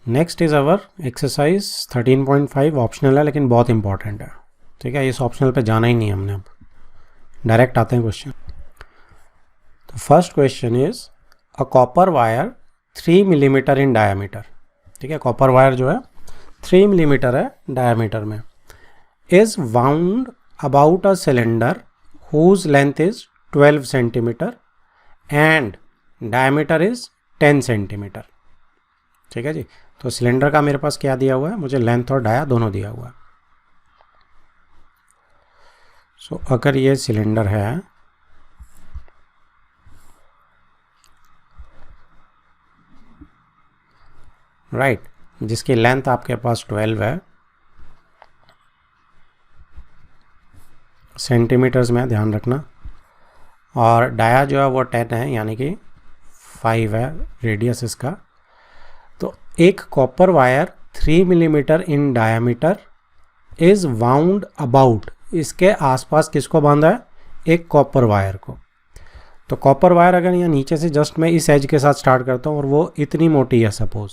Next is our exercise 13.5 optional है लेकिन बहुत इंपॉर्टेंट है। ठीक है, इस ऑप्शनल पे जाना ही नहीं हमने, अब डायरेक्ट आते हैं क्वेश्चन। तो first question is a copper wire 3 millimetre in diameter. ठीक है, कॉपर वायर जो है 3 मिलीमीटर है डायमीटर में, is wound about a cylinder whose length is 12 centimetre and diameter is 10 centimetre. ठीक है जी, तो सिलेंडर का मेरे पास क्या दिया हुआ है, मुझे लेंथ और डाया दोनों दिया हुआ है। सो अगर ये सिलेंडर है राइट, जिसकी लेंथ आपके पास 12 है सेंटीमीटर्स में, ध्यान रखना, और डाया जो है वो 10 है यानी कि 5 है रेडियस इसका। तो एक copper wire 3 millimetre in diameter is wound about, इसके आसपास किसको बांधा है, एक कॉपर वायर को। तो कॉपर वायर अगर यहाँ नीचे से जस्ट मैं इस एज के साथ स्टार्ट करता हूँ और वो इतनी मोटी है सपोज,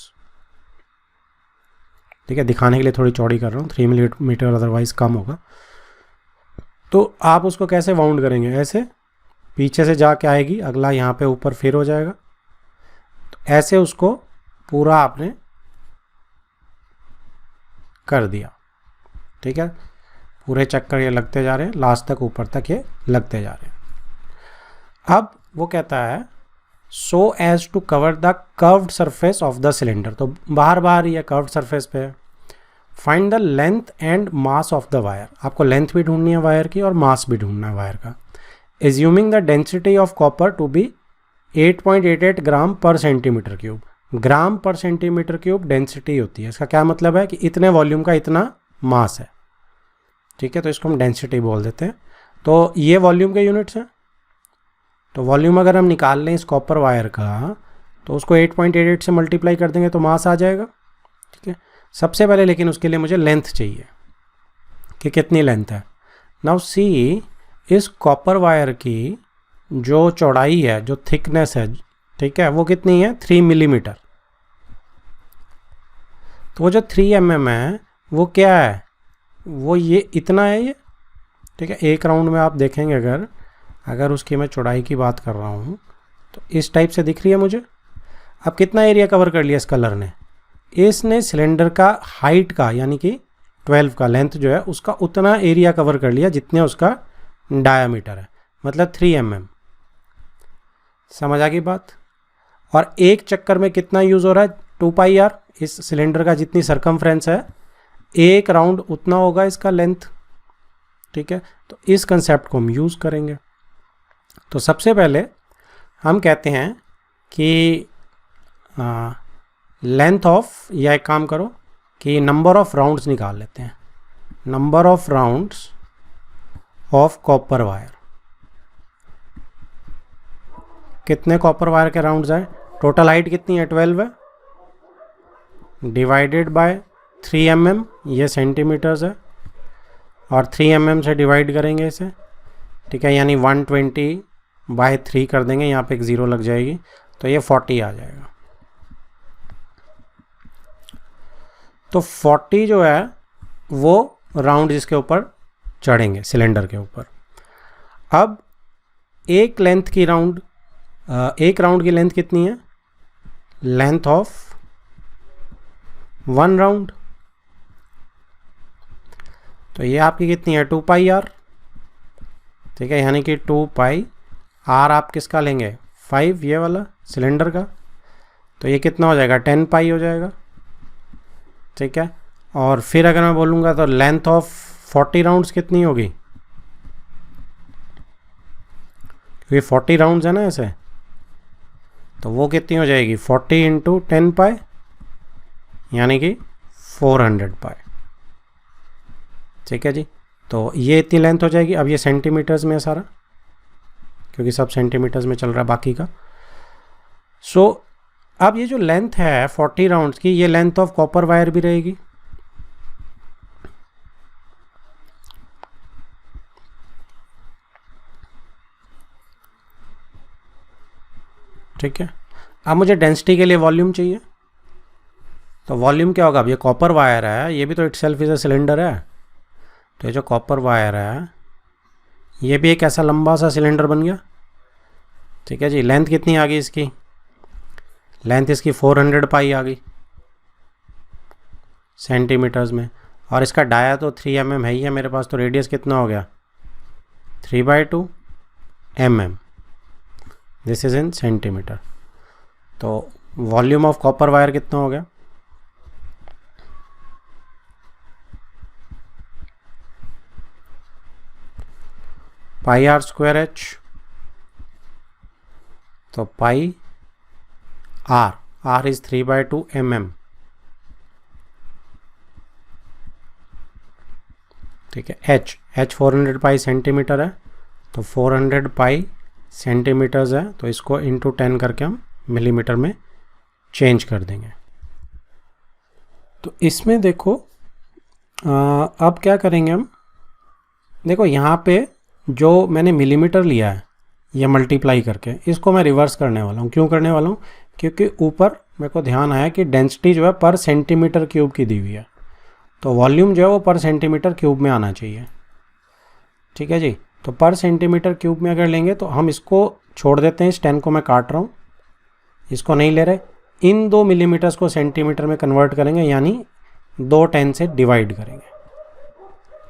ठीक है, दिखाने के लिए थोड़ी चौड़ी कर रहा हूँ, 3 मिलीमीटर अदरवाइज कम होगा। तो आप उसको कैसे वाउंड करेंगे, ऐसे पीछे से जाके आएगी, अगला यहाँ पे ऊपर फिर हो जाएगा, तो ऐसे उसको पूरा आपने कर दिया। ठीक है, पूरे चक्कर ये लगते जा रहे हैं, लास्ट तक ऊपर तक ये लगते जा रहे हैं। अब वो कहता है so as to cover the curved surface of the cylinder, तो बाहर बाहर ये कर्व्ड सरफेस पे है। Find the length and mass of the wire, आपको लेंथ भी ढूंढनी है वायर की और मास भी ढूंढना है वायर का। Assuming the density of copper to be 8.88 gram per centimetre cube, gram per centimetre cube density होती है। इसका क्या मतलब है कि इतने वॉल्यूम का इतना मास है। ठीक है, तो इसको हम डेंसिटी बोल देते हैं। तो ये वॉल्यूम के यूनिट्स हैं, तो वॉल्यूम अगर हम निकाल लें इस कॉपर वायर का तो उसको 8.88 से मल्टीप्लाई कर देंगे तो मास आ जाएगा। ठीक है, सबसे पहले लेकिन उसके लिए मुझे लेंथ चाहिए कि कितनी लेंथ है। नाउ सी, इस कॉपर वायर की जो चौड़ाई है, जो थिकनेस है, ठीक है, वो कितनी है, 3 मिलीमीटर। तो वो जो 3 mm है वो क्या है, वो ये इतना है ये। ठीक है, एक राउंड में आप देखेंगे अगर उसकी मैं चौड़ाई की बात कर रहा हूँ तो इस टाइप से दिख रही है मुझे। अब कितना एरिया कवर कर लिया इस कलर ने, इसने सिलेंडर का हाइट का यानी कि 12 का लेंथ जो है उसका उतना एरिया कवर कर लिया जितने उसका डायामीटर है, मतलब 3 mm। समझ आ गई बात। और एक चक्कर में कितना यूज़ हो रहा है, 2πr, इस सिलेंडर का जितनी सरकमफ्रेंस है एक राउंड उतना होगा इसका लेंथ। ठीक है, तो इस कंसेप्ट को हम यूज़ करेंगे। तो सबसे पहले हम कहते हैं कि लेंथ ऑफ, या एक काम करो कि नंबर ऑफ राउंड्स निकाल लेते हैं, number of rounds of copper wire. कितने कॉपर वायर के राउंड्स हैं, टोटल हाइट कितनी है, 12 है, डिवाइडेड बाय 3 mm, ये सेंटीमीटर्स है, और 3 mm से डिवाइड करेंगे इसे। ठीक है, यानी 120/3 कर देंगे, यहाँ पे एक ज़ीरो लग जाएगी, तो ये 40 आ जाएगा। तो 40 जो है वो राउंड जिसके ऊपर चढ़ेंगे सिलेंडर के ऊपर। अब एक राउंड की लेंथ कितनी है, लेंथ ऑफ 1 राउंड, तो ये आपकी कितनी है, 2πr। ठीक है, यानी कि 2πr आप किसका लेंगे, 5, ये वाला सिलेंडर का, तो ये कितना हो जाएगा, 10π हो जाएगा। ठीक है, और फिर अगर मैं बोलूँगा तो लेंथ ऑफ 40 राउंड्स कितनी होगी, क्योंकि 40 राउंड्स है ना ऐसे, तो वो कितनी हो जाएगी, 40 इंटू 10π, यानी कि 400π। ठीक है जी, तो ये इतनी लेंथ हो जाएगी। अब ये सेंटीमीटर्स में है सारा, क्योंकि सब सेंटीमीटर्स में चल रहा है बाकी का। सो अब ये जो लेंथ है 40 राउंड्स की, ये लेंथ ऑफ कॉपर वायर भी रहेगी। ठीक है, अब मुझे डेंसिटी के लिए वॉल्यूम चाहिए, तो वॉल्यूम क्या होगा? अब ये कॉपर वायर है, ये भी तो इटसेल्फ इज अ सिलेंडर है, तो ये जो कॉपर वायर है ये भी एक ऐसा लंबा सा सिलेंडर बन गया, ठीक है जी। लेंथ कितनी आ गई इसकी? लेंथ इसकी 400 पाई आ गई सेंटीमीटर्स में, और इसका डाया तो 3 mm है ही है मेरे पास, तो रेडियस कितना हो गया? 3/2 mm। This is in centimetre. तो वॉल्यूम ऑफ कॉपर वायर कितना हो गया? πr²h, तो पाई r इज 3/2 mm, ठीक है। h 400 पाई सेंटीमीटर है, तो 400 पाई सेंटीमीटर्स है, तो इसको इंटू 10 करके हम मिलीमीटर में चेंज कर देंगे। तो इसमें देखो अब क्या करेंगे हम, देखो यहाँ पे जो मैंने मिलीमीटर लिया है ये मल्टीप्लाई करके, इसको मैं रिवर्स करने वाला हूँ। क्यों करने वाला हूँ? क्योंकि ऊपर मेरे को ध्यान आया कि डेंसिटी जो है पर सेंटीमीटर क्यूब की दी हुई है, तो वॉल्यूम जो है वो पर सेंटीमीटर क्यूब में आना चाहिए, ठीक है जी। तो पर सेंटीमीटर क्यूब में अगर लेंगे तो हम इसको छोड़ देते हैं, इस 10 को मैं काट रहा हूँ, इसको नहीं ले रहे, इन 2 मिलीमीटर्स को सेंटीमीटर में कन्वर्ट करेंगे, यानी 2 10 से डिवाइड करेंगे,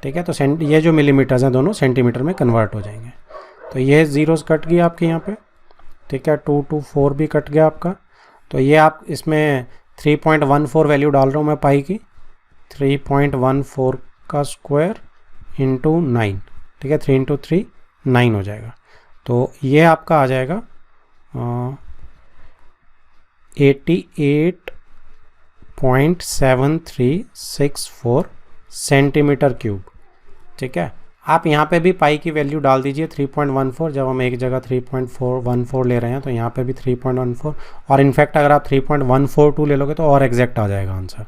ठीक है। तो ये जो मिलीमीटर्स हैं दोनों सेंटीमीटर में कन्वर्ट हो जाएंगे। तो ये जीरोस कट गई आपके यहाँ पे, ठीक है। 2 2 4 भी कट गया आपका। तो ये आप इसमें 3.14 वैल्यू डाल रहा हूँ मैं पाई की, 3.14 का स्क्वायर इंटू 9, ठीक है। 3 × 3 9 हो जाएगा। तो ये आपका आ जाएगा 88.7364 सेंटीमीटर क्यूब, ठीक है। आप यहाँ पे भी पाई की वैल्यू डाल दीजिए 3.14, जब हम एक जगह 3.414 ले रहे हैं तो यहाँ पे भी 3.14, और इनफैक्ट अगर आप 3.142 ले लोगे तो और एग्जैक्ट आ जाएगा आंसर,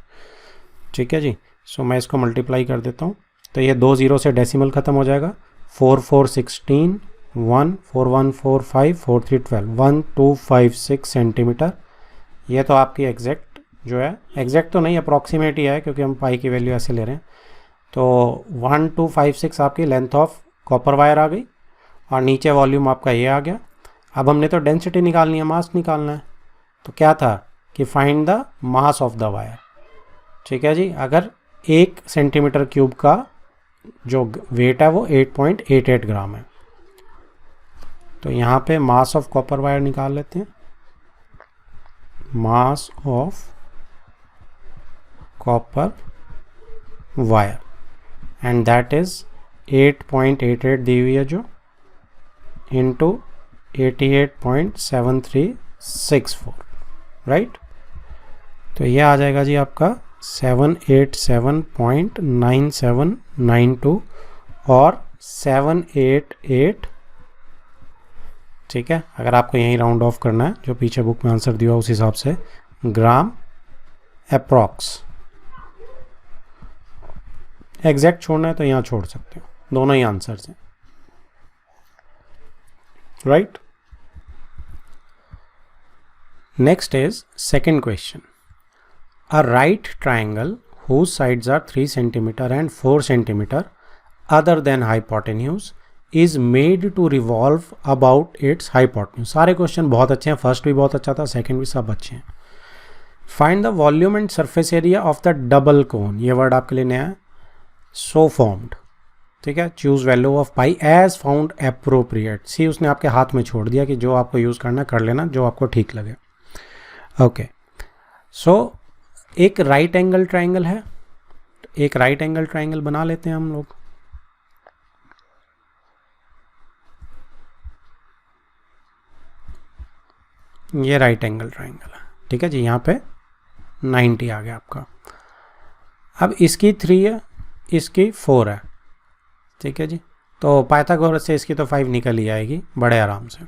ठीक है जी। सो मैं इसको मल्टीप्लाई कर देता हूँ, तो ये 2 0 से डेसिमल ख़त्म हो जाएगा। 4 4 16 1 4 1 4 5 4 3 12 1256 सेंटीमीटर। ये तो आपकी एग्जैक्ट जो है, एग्जैक्ट तो नहीं अप्रॉक्सीमेट ही है क्योंकि हम पाई की वैल्यू ऐसे ले रहे हैं। तो 1256 आपकी लेंथ ऑफ कॉपर वायर आ गई, और नीचे वॉल्यूम आपका ये आ गया। अब हमने तो डेंसिटी निकालनी है, मास निकालना है, तो क्या था कि find the mass of the wire, ठीक है जी। अगर 1 सेंटीमीटर क्यूब का जो वेट है वो 8.88 ग्राम है, तो यहाँ पे मास ऑफ कॉपर वायर निकाल लेते हैं। Mass of copper wire, and that is 8.88 दी हुई है जो, इंटू 88.7364, राइट। तो ये आ जाएगा जी आपका 787.9792 और 788, ठीक है। अगर आपको यहीं राउंड ऑफ करना है, जो पीछे बुक में आंसर दिया उस हिसाब से, ग्राम अप्रॉक्स। एग्जैक्ट छोड़ना है तो यहाँ छोड़ सकते हो, दोनों ही आंसर्स हैं, right. Next is second question. A right triangle whose sides are 3 centimeter and 4 centimeter other than hypotenuse is made to revolve about its hypotenuse। सारे क्वेश्चन बहुत अच्छे हैं, फर्स्ट भी बहुत अच्छा था, सेकंड भी सब अच्छे हैं। Find the volume and surface area of the double cone, ये वर्ड आपके लिए नया है, सो फॉर्म्ड, ठीक है। Choose value of pi as found appropriate. See उसने आपके हाथ में छोड़ दिया कि जो आपको यूज करना कर लेना, जो आपको ठीक लगे, ओके। सो एक राइट एंगल ट्राइंगल है, एक राइट एंगल ट्राइंगल बना लेते हैं हम लोग। ये राइट एंगल ट्राइंगल है, ठीक है जी। यहाँ पे 90 आ गया आपका। अब इसकी 3 है, इसकी 4 है, ठीक है जी। तो पाइथागोरस से इसकी तो 5 निकल ही आएगी बड़े आराम से,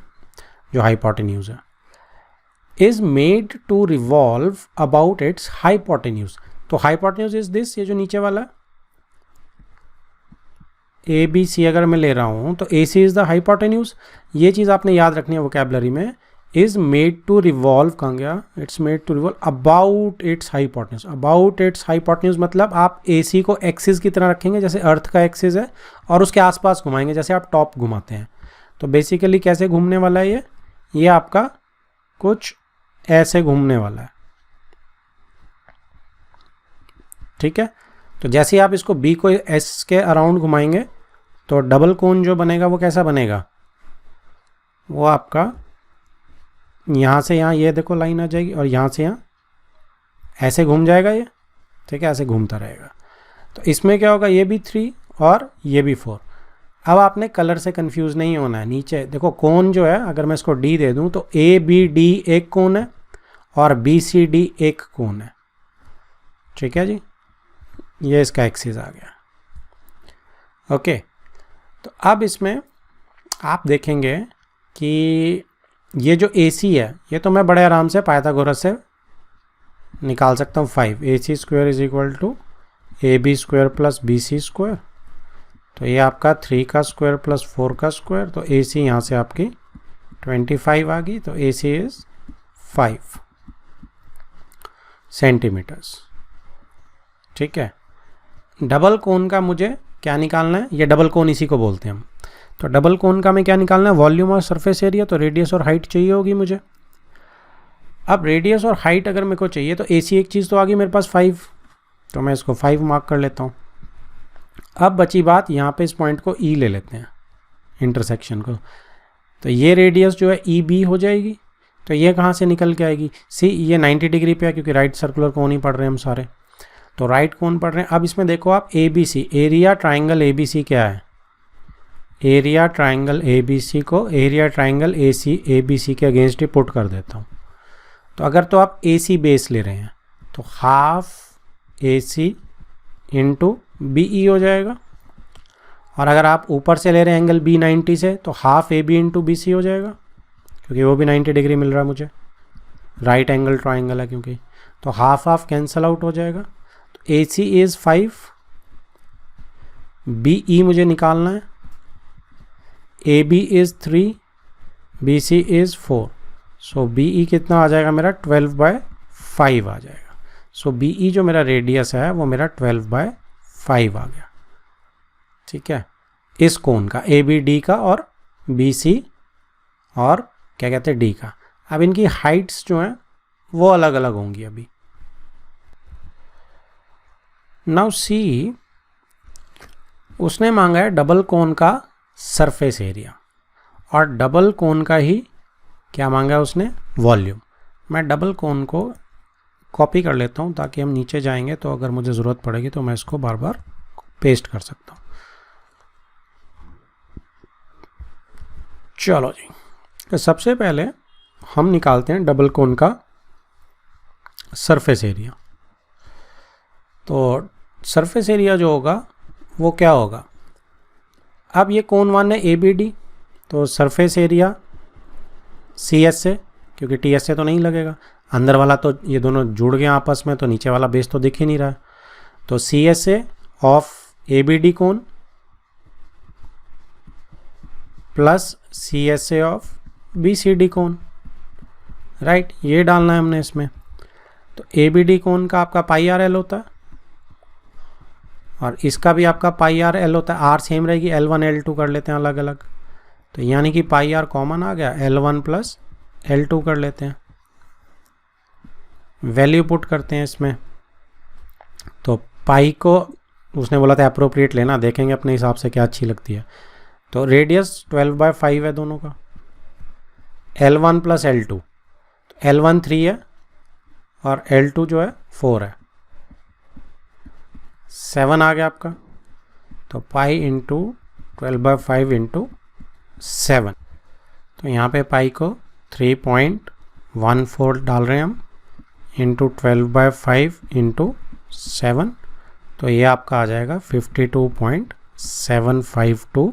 जो हाइपोटेन्यूज है। Is made to revolve about its hypotenuse. तो हाइपोटेन्यूज इज दिस, ये जो नीचे वाला ए बी सी अगर मैं ले रहा हूं तो ए सी इज द हाइपोटेन्यूज। ये चीज आपने याद रखनी है वोकैबुलरी में, इज मेड टू रिवॉल्व, कहाँ गया, it's made to revolve about its hypotenuse. About its hypotenuse मतलब आप AC को एक्सिस की तरह रखेंगे जैसे अर्थ का एक्सिस है और उसके आसपास घुमाएंगे जैसे आप टॉप घुमाते हैं। तो बेसिकली कैसे घूमने वाला है ये आपका कुछ ऐसे घूमने वाला है, ठीक है। तो जैसे आप इसको B को S के अराउंड घुमाएंगे तो डबल कोन जो बनेगा वो कैसा बनेगा, वो आपका यहाँ से यहाँ ये देखो लाइन आ जाएगी और यहाँ से यहाँ ऐसे घूम जाएगा ये, ठीक है, ऐसे घूमता रहेगा। तो इसमें क्या होगा, ये भी 3 और ये भी 4। अब आपने कलर से कंफ्यूज नहीं होना है। नीचे देखो कोन जो है, अगर मैं इसको D दे दूँ तो ABD एक कोन है और BCD एक कोन है, ठीक है जी। ये इसका एक्सिस आ गया, ओके। तो अब इसमें आप देखेंगे कि ये जो AC है ये तो मैं बड़े आराम से पाइथागोरस से निकाल सकता हूँ। 5 AC square is equal to AB square plus BC square. तो ये आपका 3 का स्क्वायर प्लस 4 का स्क्वायर, तो AC यहाँ से आपकी 25 आ गई। तो AC इज 5 सेंटीमीटर्स, ठीक है। डबल कोन का मुझे क्या निकालना है, ये डबल कोन इसी को बोलते हैं हम। तो डबल कोन का मैं क्या निकालना है, वॉल्यूम और सरफेस एरिया। तो रेडियस और हाइट चाहिए होगी मुझे। अब रेडियस और हाइट अगर मेरे को चाहिए तो AC एक चीज़ तो आ गई मेरे पास 5, तो मैं इसको 5 मार्क कर लेता हूँ। अब बची बात, यहाँ पे इस पॉइंट को E ले लेते हैं, इंटरसेक्शन को। तो ये रेडियस जो है EB हो जाएगी। तो ये कहाँ से निकल के आएगी, ये 90 डिग्री पे है क्योंकि राइट सर्कुलर कोन ही पढ़ रहे हैं हम सारे, तो राइट कोन पढ़ रहे हैं। अब इसमें देखो आप ABC, एरिया ट्राइंगल ABC क्या है, एरिया ट्राइंगल ABC को एरिया ट्राइंगल ABC के अगेंस्ट ही पुट कर देता हूँ। तो अगर तो आप AC बेस ले रहे हैं तो हाफ AC इंटू BE हो जाएगा, और अगर आप ऊपर से ले रहे हैं एंगल B90 से तो हाफ AB इंटू BC हो जाएगा, क्योंकि वो भी 90 डिग्री मिल रहा है मुझे, राइट एंगल ट्राइंगल है क्योंकि। तो हाफ हाफ कैंसल आउट हो जाएगा। तो AC इज़ 5, BE मुझे निकालना है, AB is 3, BC is 4। So BE कितना आ जाएगा मेरा, 12/5 आ जाएगा। सो BE जो मेरा रेडियस है वो मेरा 12/5 आ गया, ठीक है, इस कोन का, ABD का और BC और क्या कहते हैं D का। अब इनकी हाइट्स जो हैं वो अलग अलग होंगी अभी। नाउ सी, उसने मांगा है डबल कोन का सरफेस एरिया और डबल कोन का ही क्या मांगा है उसने, वॉल्यूम। मैं डबल कोन को कॉपी कर लेता हूँ ताकि हम नीचे जाएंगे तो अगर मुझे ज़रूरत पड़ेगी तो मैं इसको बार बार पेस्ट कर सकता हूँ। चलो जी, तो सबसे पहले हम निकालते हैं डबल कोन का सरफेस एरिया। तो सरफेस एरिया जो होगा वो क्या होगा, अब ये कोन 1 है ABD, तो सरफेस एरिया CS से, क्योंकि TS से तो नहीं लगेगा, अंदर वाला तो ये दोनों जुड़ गए आपस में तो नीचे वाला बेस तो दिख ही नहीं रहा। तो CS से of ABD cone plus CS से ऑफ BCD कोन, राइट, ये डालना है हमने इसमें। तो ABD कोन का आपका πRL होता है और इसका भी आपका πRL होता है। R सेम रहेगी, L1 L2 कर लेते हैं अलग अलग, तो यानी कि πR कॉमन आ गया, L1 प्लस L2 कर लेते हैं, वैल्यू पुट करते हैं इसमें। तो पाई को उसने बोला था अप्रोप्रिएट लेना, देखेंगे अपने हिसाब से क्या अच्छी लगती है। तो रेडियस 12/5 है दोनों का, L1 प्लस L2, L1 3 है और L2 जो है 4 है, 7 आ गया आपका। तो पाई इंटू 12/5 इंटू 7, तो यहाँ पे पाई को 3.14 डाल रहे हैं हम, इंटू 12/5 इंटू 7, तो ये आपका आ जाएगा 52.752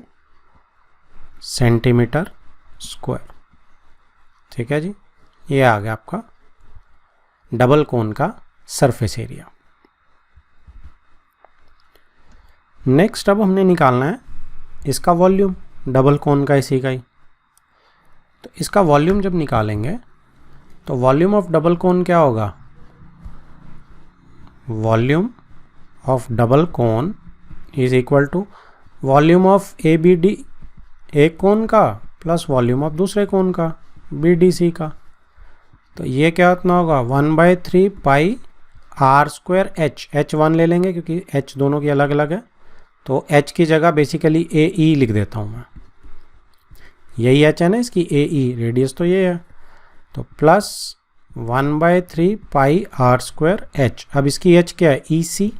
सेंटीमीटर स्क्वायर, ठीक है जी। ये आ गया आपका डबल कोन का सरफेस एरिया। नेक्स्ट अब हमने निकालना है इसका वॉल्यूम, डबल कोन का इसी का ही। तो इसका वॉल्यूम जब निकालेंगे तो वॉल्यूम ऑफ डबल कोन क्या होगा, volume of double cone is equal to volume of A B D, एक कोन का प्लस वॉल्यूम ऑफ दूसरे कोन का बी डी सी का। तो ये क्या उतना होगा 1/3 पाई आर स्क्वायर एच 1 ले लेंगे क्योंकि एच दोनों की अलग अलग है, तो एच की जगह बेसिकली ए ई लिख देता हूँ मैं, यही एच है ना इसकी, ए ई रेडियस तो ये है, तो plus 1/3 pi R square H. अब इसकी एच क्या है, E C.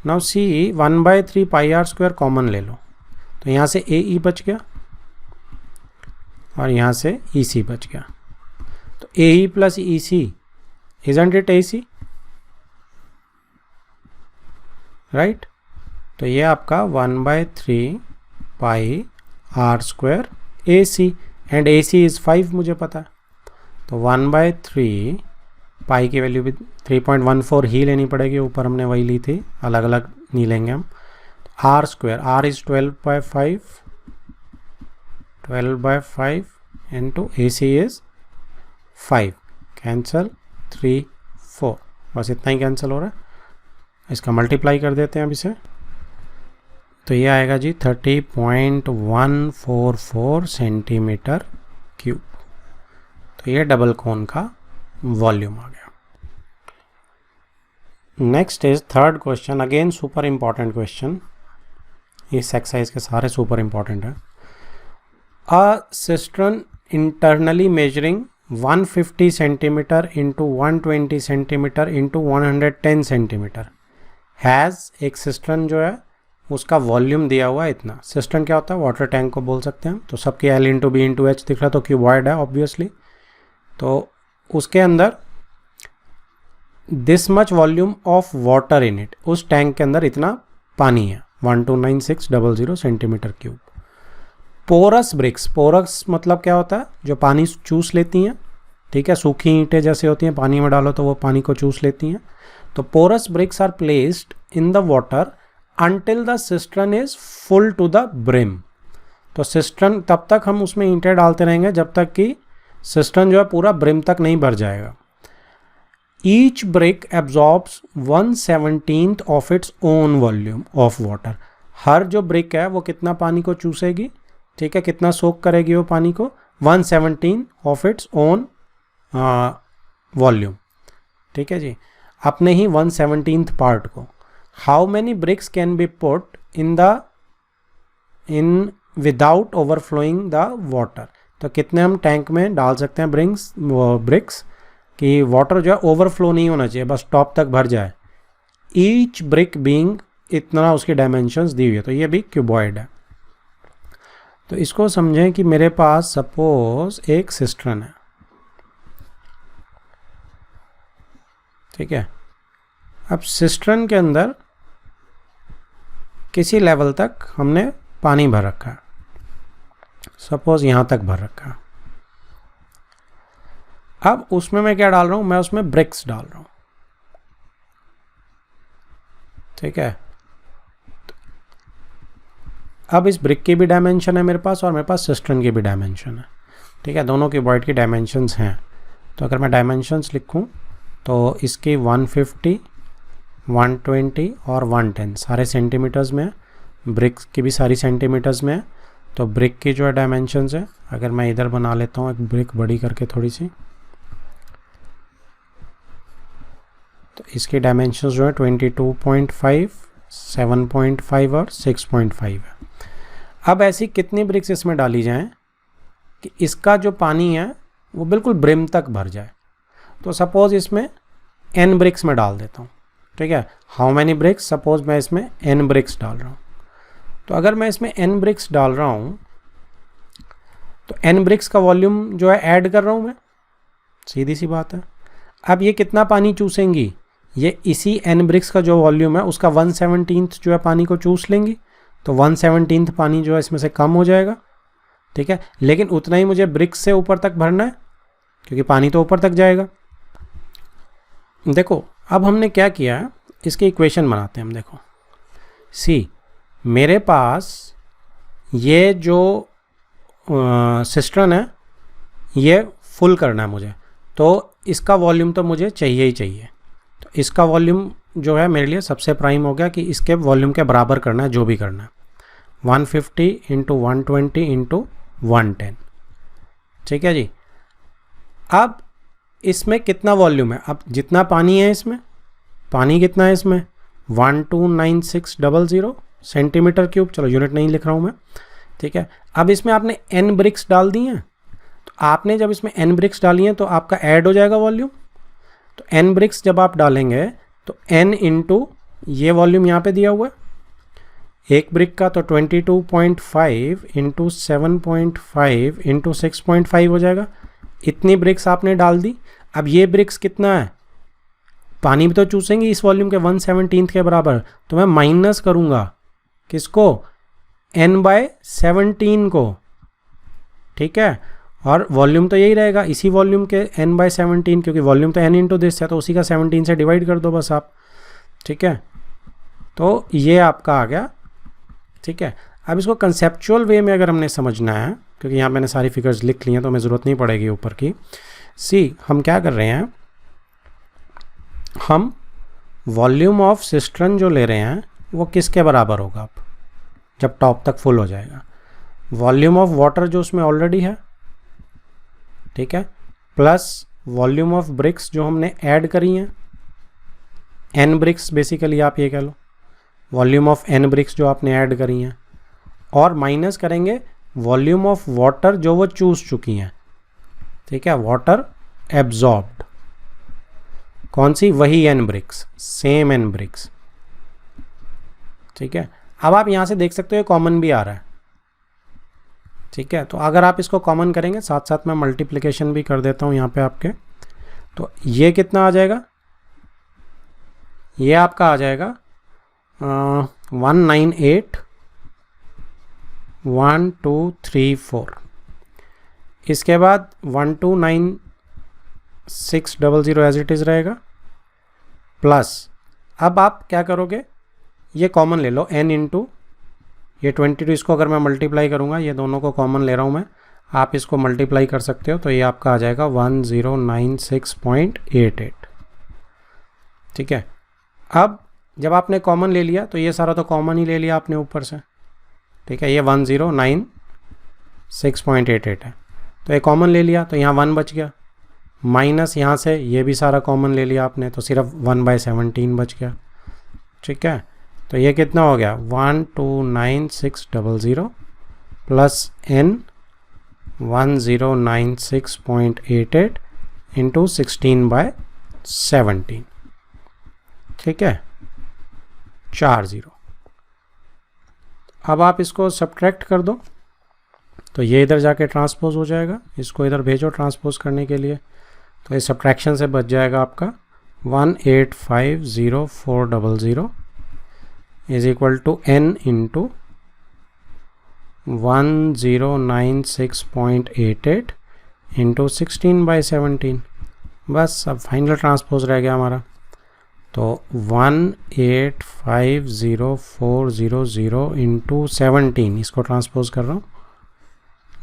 Now C 1/3 pi R square common ले लो, तो यहाँ से ए ई बच गया और यहाँ से ई सी बच गया। तो A E plus E C, isn't it A C, right. तो ये आपका 1/3 pi R square A C, and A C is 5 मुझे पता है, तो 1/3 पाई की वैल्यू भी 3.14 ही लेनी पड़ेगी, ऊपर हमने वही ली थी, अलग अलग नहीं लेंगे हम। R square, R is 12/5 into A C is 5, cancel 3 4, बस इतना ही कैंसिल हो रहा है। इसका मल्टीप्लाई कर देते हैं अब इसे, तो ये आएगा जी 30.144 सेंटीमीटर क्यूब। तो ये डबल कोन का वॉल्यूम आ गया। Next is third question, again super important question, इस एक्सरसाइज के सारे सुपर इंपॉर्टेंट है। A cistern internally measuring 150 centimetre into 120 centimetre into 110 centimetre has, एक सिस्टर्न जो है उसका वॉल्यूम दिया हुआ है इतना। सिस्टर्न क्या होता है, वाटर टैंक को बोल सकते हैं। तो सबके L into B into H दिख रहा, तो क्यूबॉइड है ऑब्वियसली। तो उसके अंदर this much volume of water in it, उस टैंक के अंदर इतना पानी है 129600 centimetre cube. Porous bricks, porous मतलब क्या होता है, जो पानी चूस लेती हैं, ठीक है, सूखी ईंटें जैसे होती हैं, पानी में डालो तो वो पानी को चूस लेती हैं। तो porous bricks are placed in the water until the cistern is full to the brim. तो सिस्टर्न, तब तक हम उसमें ईंटें डालते रहेंगे जब तक कि सिस्टर्न जो है पूरा ब्रिम तक नहीं भर जाएगा। Each brick absorbs 1/17 of its own volume of water. हर जो ब्रिक है वो कितना पानी को चूसेगी, ठीक है, कितना सोक करेगी वो पानी को, 1/17 ऑफ इट्स ओन वॉल्यूम, ठीक है जी, अपने ही 1/17 पार्ट को। How many bricks can be put in without overflowing the water. तो कितने हम टैंक में डाल सकते हैं ब्रिक्स कि वाटर जो है ओवरफ्लो नहीं होना चाहिए, बस टॉप तक भर जाए। ईच ब्रिक बीइंग, इतना उसकी डायमेंशंस दी हुई है, तो ये भी क्यूबॉइड है। तो इसको समझें कि मेरे पास सपोज एक सिस्टर्न है, ठीक है। अब सिस्टर्न के अंदर किसी लेवल तक हमने पानी भर रखा है, सपोज यहाँ तक भर रखा है। अब उसमें मैं क्या डाल रहा हूँ, मैं उसमें ब्रिक्स डाल रहा हूँ, ठीक है। अब इस ब्रिक की भी डायमेंशन है मेरे पास और मेरे पास सिस्टर्न की भी डायमेंशन है, ठीक है, दोनों क्यूबॉइड की डायमेंशंस हैं। तो अगर मैं डायमेंशंस लिखूँ तो इसकी 150, 120 और 110 सारे सेंटीमीटर्स में है, ब्रिक्स की भी सारी सेंटीमीटर्स में है। तो ब्रिक की जो है डायमेंशंस है, अगर मैं इधर बना लेता हूँ एक ब्रिक बड़ी करके थोड़ी सी, तो इसकी डायमेंशंस जो है 22.5, 7.5 और 6.5 है। अब ऐसी कितनी ब्रिक्स इसमें डाली जाएं कि इसका जो पानी है वो बिल्कुल ब्रिम तक भर जाए। तो सपोज इसमें n ब्रिक्स में डाल देता हूँ, ठीक है। हाउ मैनी ब्रिक्स, सपोज मैं इसमें n ब्रिक्स डाल रहा हूँ। तो अगर मैं इसमें n ब्रिक्स डाल रहा हूँ तो n ब्रिक्स का वॉल्यूम जो है ऐड कर रहा हूँ मैं, सीधी सी बात है। अब ये कितना पानी चूसेंगी, ये इसी n ब्रिक्स का जो वॉल्यूम है उसका 1/17 जो है पानी को चूस लेंगी। तो 1/17 पानी जो है इसमें से कम हो जाएगा, ठीक है, लेकिन उतना ही मुझे ब्रिक्स से ऊपर तक भरना है क्योंकि पानी तो ऊपर तक जाएगा। देखो अब हमने क्या किया है, इसकी इक्वेशन बनाते हैं हम। देखो सी, मेरे पास ये जो सिस्टर्न है ये फुल करना है मुझे, तो इसका वॉल्यूम तो मुझे चाहिए ही चाहिए। तो इसका वॉल्यूम जो है मेरे लिए सबसे प्राइम हो गया कि इसके वॉल्यूम के बराबर करना है जो भी करना है, 150 इंटू 120 इंटू 110। ठीक है जी। अब इसमें कितना वॉल्यूम है, अब जितना पानी है इसमें, पानी कितना है इसमें 129600 सेंटीमीटर क्यूब, चलो यूनिट नहीं लिख रहा हूँ मैं। ठीक है, अब इसमें आपने n ब्रिक्स डाल दी हैं, तो आपने जब इसमें n ब्रिक्स डाली हैं तो आपका ऐड हो जाएगा वॉल्यूम। तो n ब्रिक्स जब आप डालेंगे तो n इंटू ये वॉल्यूम यहाँ पे दिया हुआ है, एक ब्रिक का तो 22.5 इंटू 7.5 इंटू 6.5 हो जाएगा। इतनी ब्रिक्स आपने डाल दी। अब ये ब्रिक्स कितना है, पानी भी तो चूसेंगे इस वॉल्यूम के 1/17 के बराबर, तो मैं माइनस करूँगा किसको, n/17 को। ठीक है, और वॉल्यूम तो यही रहेगा इसी वॉल्यूम के n/17, क्योंकि वॉल्यूम तो n इंटू दिस है, तो उसी का 17 से डिवाइड कर दो बस आप। ठीक है, तो ये आपका आ गया। ठीक है, अब इसको कंसेप्चुअल वे में अगर हमने समझना है, क्योंकि यहाँ मैंने सारी फिगर्स लिख ली हैं तो हमें ज़रूरत नहीं पड़ेगी ऊपर की। सी हम क्या कर रहे हैं, हम वॉल्यूम ऑफ सिस्टर्न जो ले रहे हैं वो किसके बराबर होगा अब जब टॉप तक फुल हो जाएगा, वॉल्यूम ऑफ वाटर जो उसमें ऑलरेडी है, ठीक है, प्लस वॉल्यूम ऑफ ब्रिक्स जो हमने ऐड करी हैं, n ब्रिक्स बेसिकली आप ये कह लो, वॉल्यूम ऑफ n ब्रिक्स जो आपने ऐड करी हैं, और माइनस करेंगे वॉल्यूम ऑफ वाटर जो वो चूस चुकी हैं। ठीक है, वाटर एब्जॉर्ब्ड, कौन सी, वही n bricks, same n bricks. ठीक है, अब आप यहाँ से देख सकते हो ये कॉमन भी आ रहा है। ठीक है, तो अगर आप इसको कॉमन करेंगे, साथ साथ मैं मल्टीप्लिकेशन भी कर देता हूँ यहाँ पे आपके, तो ये कितना आ जाएगा, ये आपका आ जाएगा 1981234। इसके बाद 129600 एज इट इज़ रहेगा, प्लस अब आप क्या करोगे, ये कॉमन ले लो n इंटू ये 22, इसको अगर मैं मल्टीप्लाई करूँगा, ये दोनों को कॉमन ले रहा हूँ मैं, आप इसको मल्टीप्लाई कर सकते हो, तो ये आपका आ जाएगा 1096.88। ठीक है, अब जब आपने कॉमन ले लिया तो ये सारा तो कॉमन ही ले लिया आपने ऊपर से। ठीक है, ये 1096.88 है, तो ये कॉमन ले लिया तो यहाँ 1 बच गया, माइनस यहाँ से ये भी सारा कॉमन ले लिया आपने, तो सिर्फ 1/17 बच गया। ठीक है, तो ये कितना हो गया 129600 प्लस n 1096.88 इंटू 16/17। ठीक है, 4 0। अब आप इसको सब्ट्रैक्ट कर दो, तो ये इधर जाके ट्रांसपोज हो जाएगा, इसको इधर भेजो ट्रांसपोज करने के लिए, तो इस सब्ट्रैक्शन से बच जाएगा आपका 1850400 is equal to n into 1096.88 into 16/17। बस अब फाइनल ट्रांसपोज रह गया हमारा, तो 1850400 इंटू 17, इसको ट्रांसपोज कर रहा हूँ,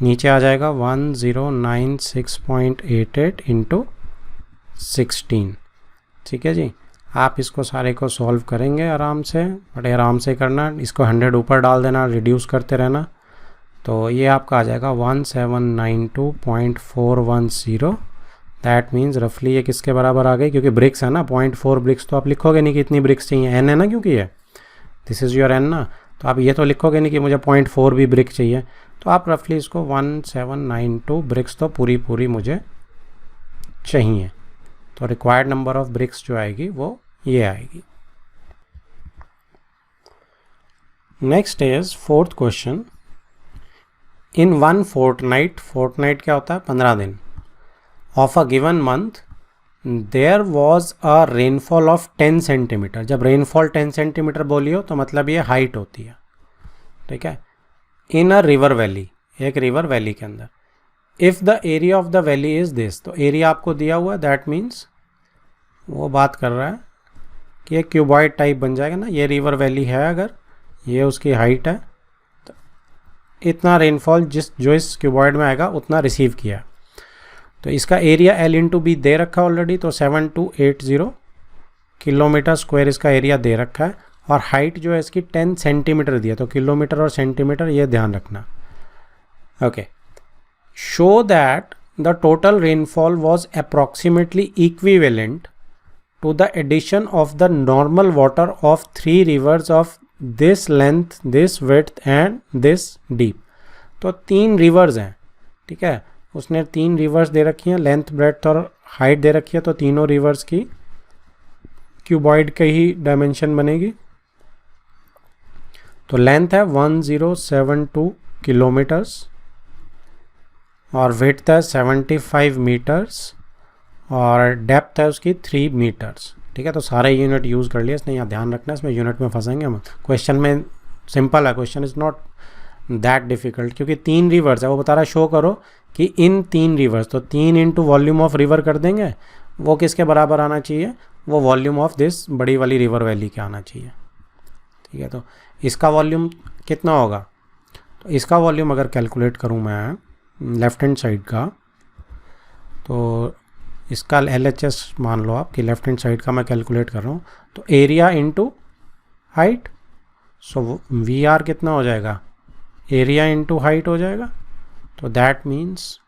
नीचे आ जाएगा 1096.88 इंटू 16। ठीक है जी, आप इसको सारे को सॉल्व करेंगे आराम से, बड़े आराम से करना, इसको 100 ऊपर डाल देना, रिड्यूस करते रहना, तो ये आपका आ जाएगा 1792.410। दैट मीन्स रफली ये किसके बराबर आ गई, क्योंकि ब्रिक्स है ना, 0.4 ब्रिक्स तो आप लिखोगे नहीं कि इतनी ब्रिक्स चाहिए, n है ना, क्योंकि ये दिस इज़ योर n ना, तो आप ये तो लिखोगे नहीं कि मुझे 0.4 भी ब्रिक चाहिए, तो आप रफली इसको 1792 ब्रिक्स तो पूरी मुझे चाहिए, तो रिक्वायर्ड नंबर ऑफ ब्रिक्स जो आएगी वो ये आएगी। Next is fourth question, in 1 fortnight, fortnight क्या होता है, 15 दिन, of a given month there was a rainfall of 10 centimetre. जब रेनफॉल 10 सेंटीमीटर बोली हो तो मतलब ये हाइट होती है। ठीक है, इन अ रिवर वैली, एक रिवर वैली के अंदर, if the area of the valley is this, तो एरिया आपको दिया हुआ है, दैट मीन्स वो बात कर रहा है कि एक क्यूबॉइड टाइप बन जाएगा ना, ये रिवर वैली है, अगर ये उसकी हाइट है, तो इतना रेनफॉल जो इस क्यूबॉइड में आएगा उतना रिसीव किया। तो इसका एरिया L इंटू बी दे रखा ऑलरेडी, तो 7280 किलोमीटर स्क्वायर इसका एरिया दे रखा है, और हाइट जो है इसकी 10 सेंटीमीटर दिया, तो किलोमीटर और सेंटीमीटर ये ध्यान रखना। Okay, show that the total rainfall was approximately equivalent to the addition of the normal water of 3 rivers of this length, this width and this deep। तो 3 रिवर्स हैं, ठीक है, उसने 3 रिवर्स दे रखी हैं, लेंथ ब्रेड्थ और हाइट दे रखी है, तो तीनों रिवर्स की क्यूबॉइड का ही डायमेंशन बनेगी। तो लेंथ है 1072 किलोमीटर्स और विड्थ है 75 मीटर्स और डेप्थ है उसकी 3 मीटर्स, ठीक है। तो सारे यूनिट यूज़ कर लिया इसने, यहाँ ध्यान रखना है, इसमें यूनिट में फंसेंगे हम। क्वेश्चन में सिंपल है, question is not that difficult, क्योंकि 3 रिवर्स है, वो बता रहा शो करो कि इन 3 रिवर्स, तो 3 इंटू वॉल्यूम ऑफ रिवर कर देंगे, वो किसके बराबर आना चाहिए, वो वॉल्यूम ऑफ दिस बड़ी वाली रिवर वैली के आना चाहिए, ठीक है। तो इसका वॉल्यूम कितना होगा, तो इसका वॉल्यूम अगर कैलकुलेट करूँ मैं लेफ्ट हैंड साइड का, तो इसका LHS मान लो आप कि लेफ्ट हैंड साइड का मैं कैलकुलेट कर रहा हूँ, तो एरिया इंटू हाइट, सो VR कितना हो जाएगा, एरिया इंटू हाइट हो जाएगा, तो दैट मीन्स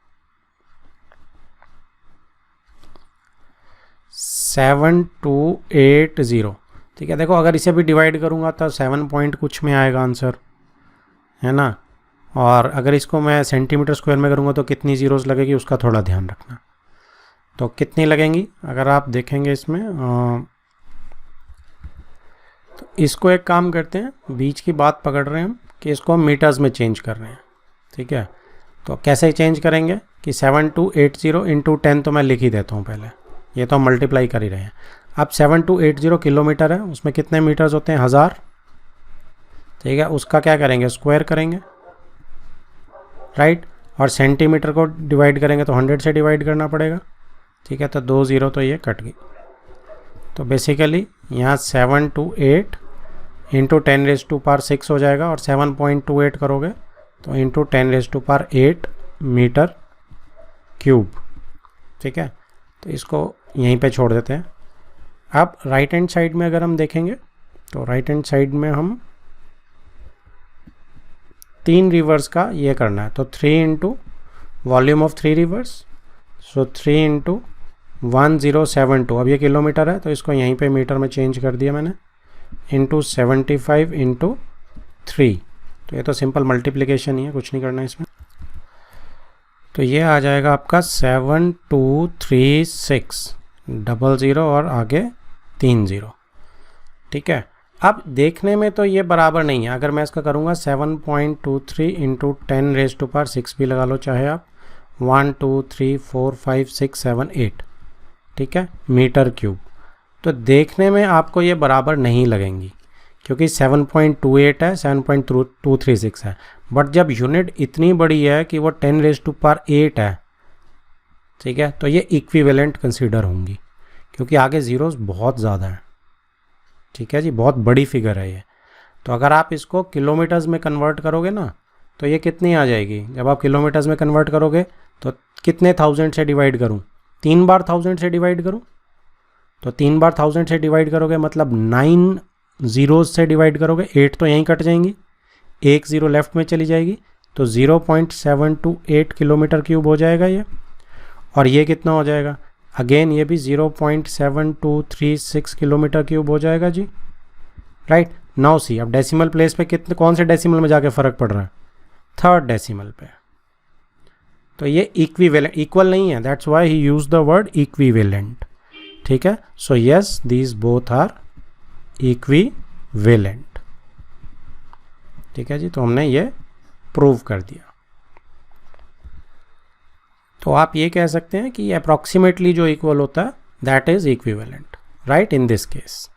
7280, ठीक है। देखो अगर इसे भी डिवाइड करूँगा तो 7 पॉइंट कुछ में आएगा आंसर, है ना, और अगर इसको मैं सेंटीमीटर स्क्वायर में करूँगा तो कितनी जीरोस लगेगी उसका थोड़ा ध्यान रखना। तो कितनी लगेंगी अगर आप देखेंगे इसमें, तो इसको एक काम करते हैं, बीच की बात पकड़ रहे हैं हम कि इसको हम मीटर्स में चेंज कर रहे हैं, ठीक है। तो कैसे चेंज करेंगे कि 7280 इंटू 10 तो मैं लिख ही देता हूँ पहले, ये तो हम मल्टीप्लाई कर ही रहे हैं। अब 7280 किलोमीटर है, उसमें कितने मीटर्स होते हैं, 1000, ठीक है। उसका क्या करेंगे, स्क्वायर करेंगे, राइट, और सेंटीमीटर को डिवाइड करेंगे तो 100 से डिवाइड करना पड़ेगा, ठीक है। तो 2 0 तो ये कट गई। तो बेसिकली यहाँ 728 इंटू 10⁻6 हो जाएगा, और 7.28 करोगे तो इंटू 10⁸8 मीटर क्यूब, ठीक है। तो इसको यहीं पे छोड़ देते हैं। अब राइट हैंड साइड में अगर हम देखेंगे तो राइट हैंड साइड में हम 3 रिवर्स का ये करना है, तो 3 into volume of 3 reverse, so 3 into 1072, अब ये किलोमीटर है तो इसको यहीं पे मीटर में चेंज कर दिया मैंने, इंटू 75 इंटू 3, तो ये तो सिंपल मल्टीप्लिकेशन ही है, कुछ नहीं करना इसमें। तो ये आ जाएगा आपका 723600 और आगे 30, ठीक है। अब देखने में तो ये बराबर नहीं है, अगर मैं इसका करूँगा 7.23 इंटू 10⁻6 भी लगा लो चाहे आप, 1 2 3 4 5 6 7 8, ठीक है, मीटर क्यूब। तो देखने में आपको ये बराबर नहीं लगेंगी क्योंकि 7.28 है, 7.236 है, बट जब यूनिट इतनी बड़ी है कि वो 10⁸8 है, ठीक है, तो ये इक्विवेलेंट कंसीडर होंगी क्योंकि आगे ज़ीरोस बहुत ज़्यादा है, ठीक है जी, बहुत बड़ी फिगर है ये। तो अगर आप इसको किलोमीटर्स में कन्वर्ट करोगे ना तो ये कितनी आ जाएगी, जब आप किलोमीटर्स में कन्वर्ट करोगे तो कितने 1000 से डिवाइड करूँ, 3 बार 1000 से डिवाइड करूँ, तो 3 बार 1000 से डिवाइड करोगे मतलब 9 ज़ीरोज़ से डिवाइड करोगे, 8 तो यहीं कट जाएंगी, 1 ज़ीरो लेफ्ट में चली जाएगी, तो 0.728 किलोमीटर क्यूब हो जाएगा ये। और ये कितना हो जाएगा, अगेन ये भी 0.7236 किलोमीटर क्यूब हो जाएगा जी, राइट। नाउ सी, अब डेसिमल प्लेस पे कितने, कौन से डेसिमल में जाके फ़र्क पड़ रहा है, 3rd डेसिमल पे। तो ये इक्विवेलेंट, इक्वल नहीं है, that's why he use the word equivalent, ठीक है। So yes, these both are equivalent, ठीक है जी। तो हमने ये प्रूव कर दिया। तो आप ये कह सकते हैं कि अप्रॉक्सीमेटली जो इक्वल होता है that is equivalent, right, in this case.